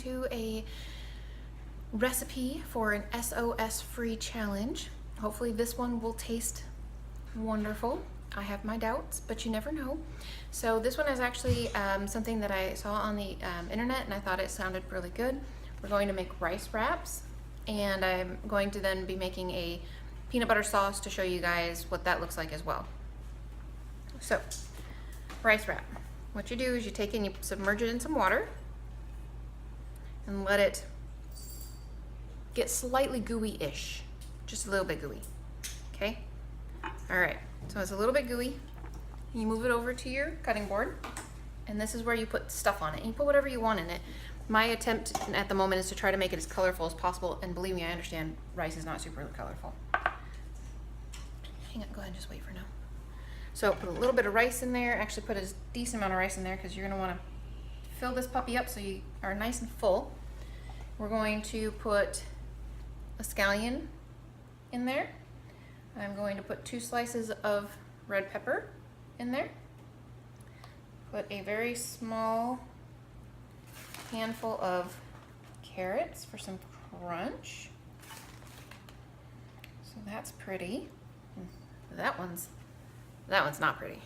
to a recipe for an SOS free challenge. Hopefully this one will taste wonderful. I have my doubts, but you never know. So this one is actually something that I saw on the internet and I thought it sounded really good. We're going to make rice wraps, and I'm going to then be making a peanut butter sauce to show you guys what that looks like as well. So, rice wrap. What you do is you take it and you submerge it in some water and let it get slightly gooey-ish, just a little bit gooey, okay? All right, so it's a little bit gooey. You move it over to your cutting board, and this is where you put stuff on it. And you put whatever you want in it. My attempt at the moment is to try to make it as colorful as possible, and believe me, I understand rice is not super colorful. Hang on, go ahead and just wait for now. So put a little bit of rice in there, actually put a decent amount of rice in there because you're gonna wanna fill this puppy up so you are nice and full. We're going to put a scallion in there. I'm going to put 2 slices of red pepper in there. Put a very small handful of carrots for some crunch. So that's pretty. That one's not pretty.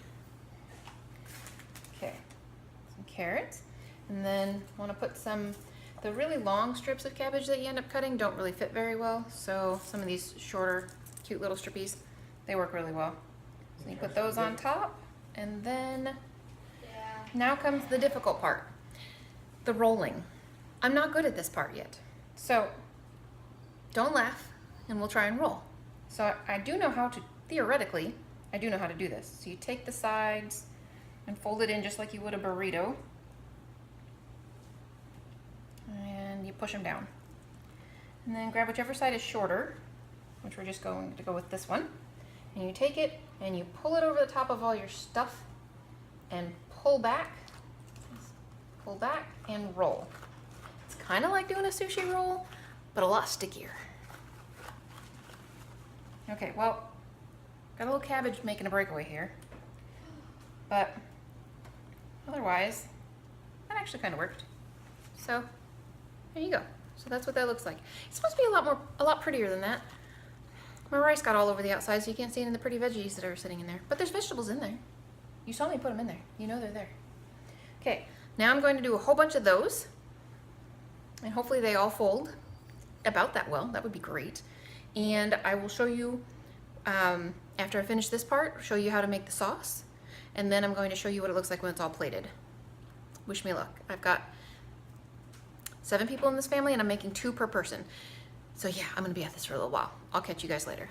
Okay, some carrots. And then want to put the really long strips of cabbage that you end up cutting don't really fit very well. So some of these shorter, cute little strippies, they work really well. So you put those on top, and then now comes the difficult part, the rolling. I'm not good at this part yet. So don't laugh, and we'll try and roll. So I do know how to, theoretically, I do know how to do this. So you take the sides and fold it in just like you would a burrito. And you push them down. And then grab whichever side is shorter, which we're just going to go with this one. And you take it and you pull it over the top of all your stuff and pull back and roll. It's kind of like doing a sushi roll, but a lot stickier. Okay, well, got a little cabbage making a breakaway here, but otherwise, that actually kind of worked. So there you go. So that's what that looks like. It's supposed to be a lot prettier than that. My rice got all over the outside, so you can't see any of the pretty veggies that are sitting in there. But there's vegetables in there. You saw me put them in there. You know they're there. Okay, now I'm going to do a whole bunch of those, and hopefully they all fold about that well. That would be great. And I will show you, after I finish this part, show you how to make the sauce, and then I'm going to show you what it looks like when it's all plated. Wish me luck. I've got 7 people in this family, and I'm making 2 per person. So yeah, I'm gonna be at this for a little while. I'll catch you guys later.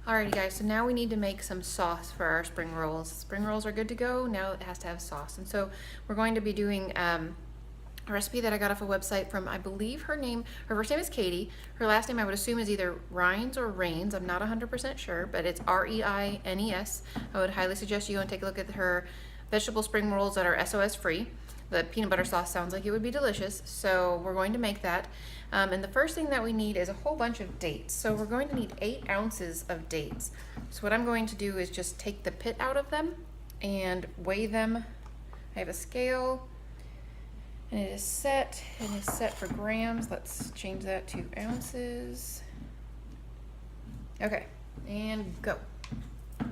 Alrighty guys, so now we need to make some sauce for our spring rolls. Spring rolls are good to go, now it has to have sauce. And so we're going to be doing a recipe that I got off a website from, I believe her first name is Katie. Her last name I would assume is either Rines or Rains. I'm not 100% sure, but it's R-E-I-N-E-S. I would highly suggest you go and take a look at her vegetable spring rolls that are SOS free. The peanut butter sauce sounds like it would be delicious, so we're going to make that. And the first thing that we need is a whole bunch of dates. So we're going to need 8 ounces of dates. So what I'm going to do is just take the pit out of them and weigh them. I have a scale, and it is set for grams. Let's change that to ounces. Okay, and go.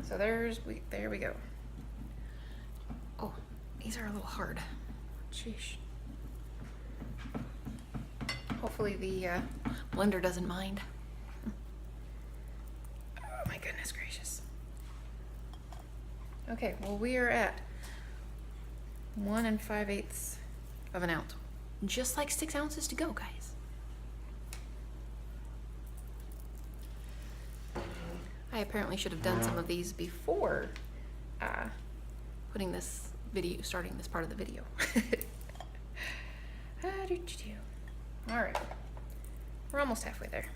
So there we go. Oh, these are a little hard. Sheesh. Hopefully the blender doesn't mind. Oh my goodness gracious. Okay, well we are at 1 5/8 of an ounce. Just like 6 ounces to go, guys. I apparently should have done some of these before starting this part of the video. All right, we're almost halfway there.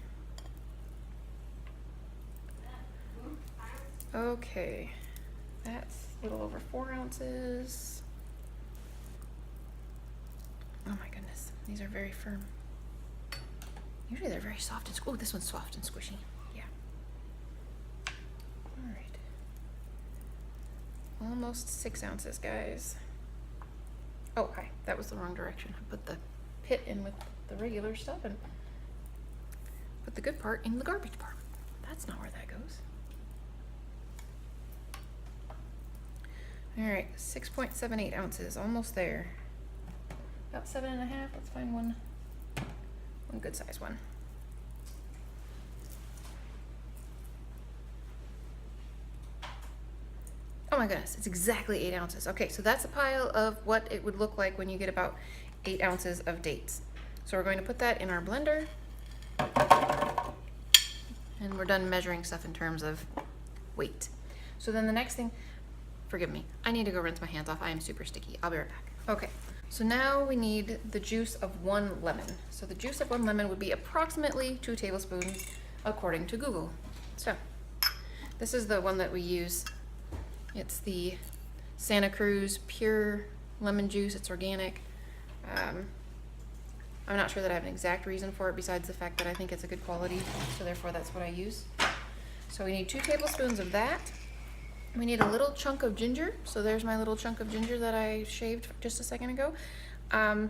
Okay, that's a little over 4 ounces. Oh my goodness, these are very firm. Usually they're very soft and oh, this one's soft and squishy. Yeah. All right. Almost 6 ounces, guys. Oh, hi, that was the wrong direction. I put the pit in with the regular stuff and put the good part in the garbage part. That's not where that goes. All right, 6.78 ounces, almost there. About 7.5, let's find one good size one. Oh my goodness, it's exactly 8 ounces. Okay, so that's a pile of what it would look like when you get about 8 ounces of dates. So we're going to put that in our blender. And we're done measuring stuff in terms of weight. So then the next thing, forgive me, I need to go rinse my hands off. I am super sticky. I'll be right back. Okay, so now we need the juice of 1 lemon. So the juice of 1 lemon would be approximately 2 tablespoons according to Google. So this is the one that we use. It's the Santa Cruz pure lemon juice. It's organic. I'm not sure that I have an exact reason for it besides the fact that I think it's a good quality, so therefore that's what I use. So we need 2 tablespoons of that. We need a little chunk of ginger. So there's my little chunk of ginger that I shaved just a second ago. I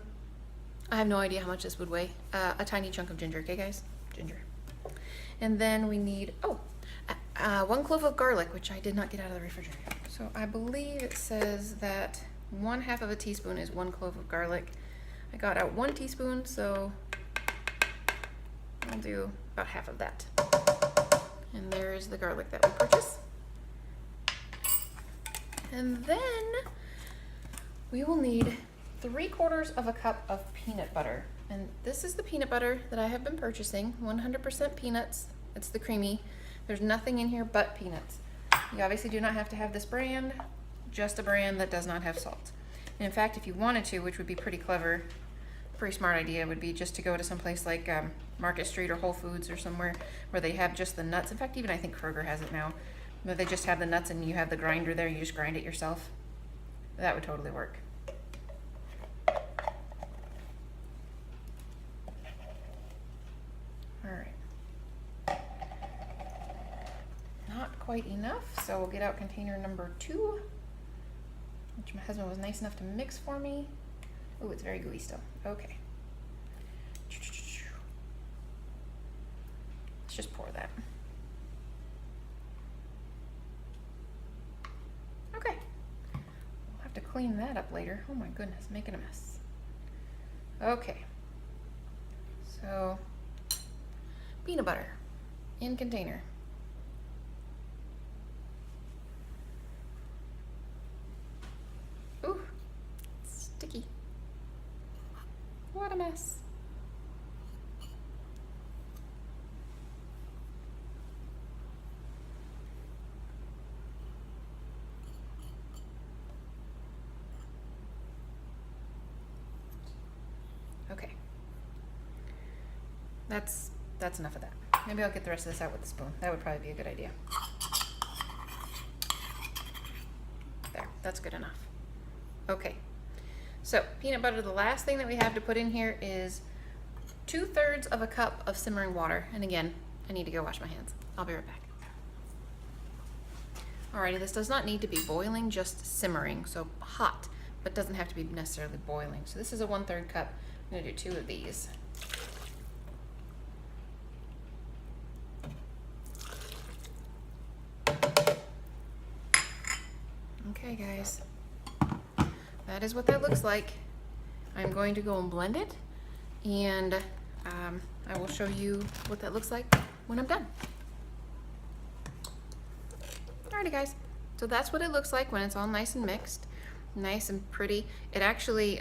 have no idea how much this would weigh. A tiny chunk of ginger, okay guys? Ginger. And then we need, 1 clove of garlic, which I did not get out of the refrigerator. So I believe it says that 1/2 of a teaspoon is 1 clove of garlic. I got out 1 teaspoon, so I'll do about half of that. And there is the garlic that we purchased. And then we will need 3/4 of a cup of peanut butter. And this is the peanut butter that I have been purchasing, 100% peanuts. It's the creamy. There's nothing in here but peanuts. You obviously do not have to have this brand, just a brand that does not have salt. And in fact, if you wanted to, which would be pretty clever, pretty smart idea would be just to go to some place like Market Street or Whole Foods or somewhere where they have just the nuts. In fact, even I think Kroger has it now, where they just have the nuts and you have the grinder there, you just grind it yourself. That would totally work. All right. Not quite enough, so we'll get out container number 2, which my husband was nice enough to mix for me. Oh, it's very gooey still. Okay. Let's just pour that. Okay. We'll have to clean that up later. Oh my goodness, making a mess. Okay. So, peanut butter in container. Ooh, it's sticky. What a mess. Okay. That's enough of that. Maybe I'll get the rest of this out with a spoon. That would probably be a good idea. There, that's good enough. Okay. So, peanut butter, the last thing that we have to put in here is 2/3 of a cup of simmering water. And again, I need to go wash my hands. I'll be right back. Alrighty, this does not need to be boiling, just simmering, so hot, but doesn't have to be necessarily boiling. So this is a 1/3 cup. I'm gonna do 2 of these. Okay guys, that is what that looks like. I'm going to go and blend it, and I will show you what that looks like when I'm done. Alrighty guys, so that's what it looks like when it's all nice and mixed, nice and pretty. It actually,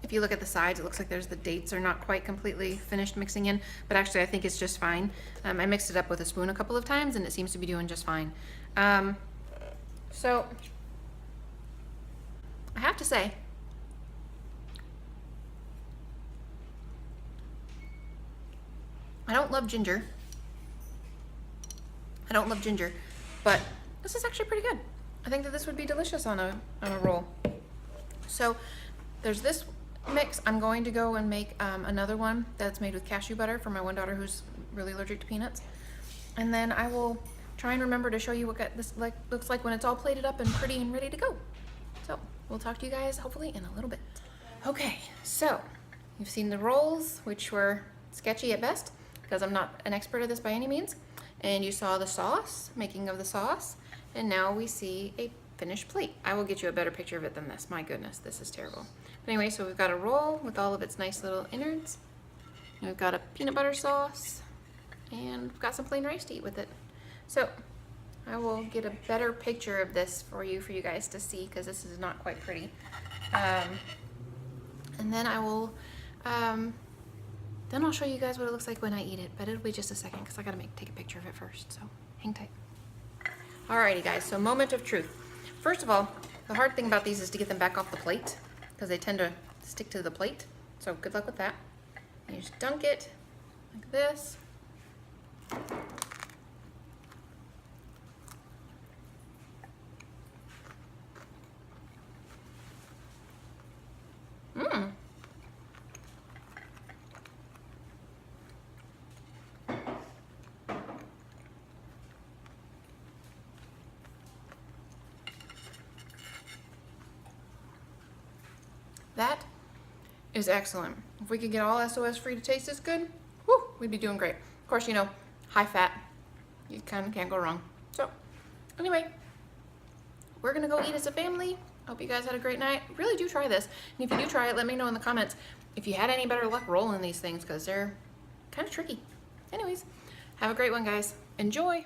if you look at the sides, it looks like the dates are not quite completely finished mixing in, but actually I think it's just fine. I mixed it up with a spoon a couple of times and it seems to be doing just fine. So I have to say, I don't love ginger. But this is actually pretty good. I think that this would be delicious on a roll. So there's this mix. I'm going to go and make another one that's made with cashew butter for my one daughter who's really allergic to peanuts. And then I will try and remember to show you what this looks like when it's all plated up and pretty and ready to go. So we'll talk to you guys hopefully in a little bit. Okay, so you've seen the rolls, which were sketchy at best because I'm not an expert at this by any means. And you saw the sauce, making of the sauce. And now we see a finished plate. I will get you a better picture of it than this. My goodness, this is terrible. But anyway, so we've got a roll with all of its nice little innards. And we've got a peanut butter sauce. And we've got some plain rice to eat with it. So I will get a better picture of this for you guys to see, because this is not quite pretty. And then I will, then I'll show you guys what it looks like when I eat it, but it'll be just a second because I gotta take a picture of it first, so hang tight. Alrighty guys, so moment of truth. First of all, the hard thing about these is to get them back off the plate because they tend to stick to the plate, so good luck with that. You just dunk it like this. That is excellent. If we could get all SOS free to taste this good, whew, we'd be doing great. Of course, you know, high fat, you kind of can't go wrong. So anyway, we're gonna go eat as a family. Hope you guys had a great night. Really do try this. And if you do try it, let me know in the comments if you had any better luck rolling these things, because they're kind of tricky. Anyways, have a great one, guys. Enjoy.